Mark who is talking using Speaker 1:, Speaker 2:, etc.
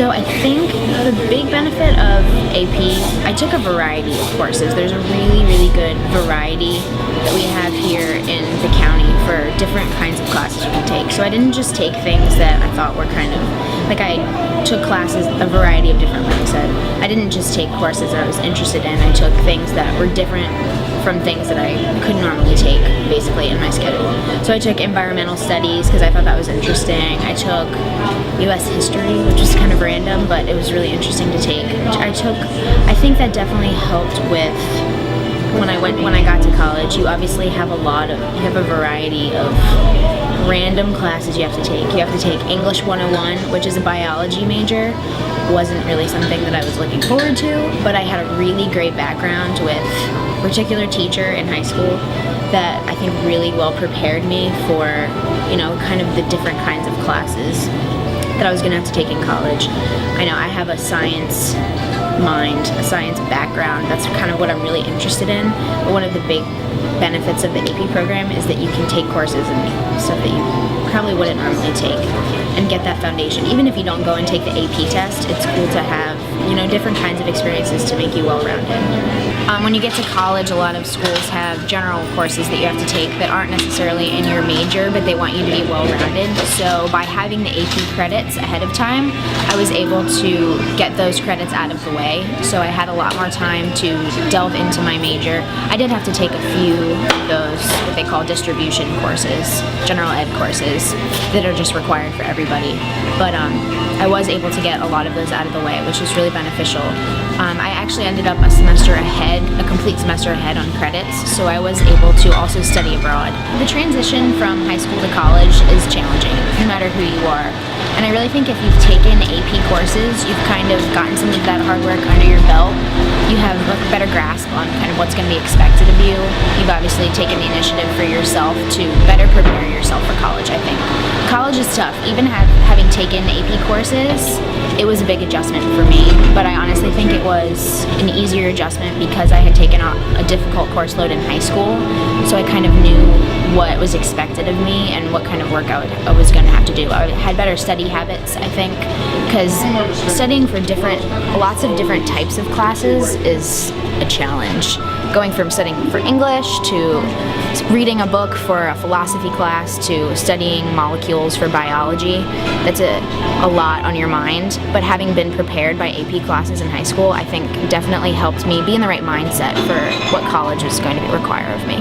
Speaker 1: So I think the big benefit of AP, I took a variety of courses. There's a really, really good variety that we have here in the county for different kinds of classes you can take. So I didn't just take things that I thought were kind of, like I took classes a variety of different, like I said. I didn't just take courses that I was interested in. I took things that were different from things that I could normally take, basically, in my schedule. So I took environmental studies because I thought that was interesting. I took U.S. history, which was kind of random, but it was really interesting to take. I think that definitely helped with when I got to college. You obviously have you have a variety of random classes you have to take. You have to take English 101, which is a biology major. Wasn't really something that I was looking forward to, but I had a really great background with a particular teacher in high school that I think really well prepared me for, kind of the different kinds of classes that I was gonna have to take in college. I know I have a science mind, a science background. That's kind of what I'm really interested in. But one of the big benefits of the AP program is that you can take courses and stuff that you probably wouldn't normally take and get that foundation. Even if you don't go and take the AP test, it's cool to have, different kinds of experiences to make you well-rounded. When you get to college, a lot of schools have general courses that you have to take that aren't necessarily in your major, but they want you to be well-rounded. So by having the AP credits ahead of time, I was able to get those credits out of the way. So I had a lot more time to delve into my major. I did have to take a few of those, what they call distribution courses, general ed courses, that are just required for everybody. But I was able to get a lot of those out of the way, which was really beneficial. I actually ended up a complete semester ahead on credits, so I was able to also study abroad. The transition from high school to college is challenging, no matter who you are. And I really think if you've taken AP courses, you've kind of gotten some of that hard work under your belt. You have a better grasp on kind of what's going to be expected of you. You've obviously taken the initiative for yourself to better prepare yourself for college, I think. College is tough. Even having taken AP courses, it was a big adjustment for me, but I honestly think it was an easier adjustment because I had taken a difficult course load in high school, so I kind of knew what was expected of me and what kind of work I was going to have to do. I had better study habits, I think, because studying for lots of different types of classes is a challenge. Going from studying for English to reading a book for a philosophy class to studying molecules for biology, that's a lot on your mind. But having been prepared by AP classes in high school, I think definitely helped me be in the right mindset for what college was going to require of me.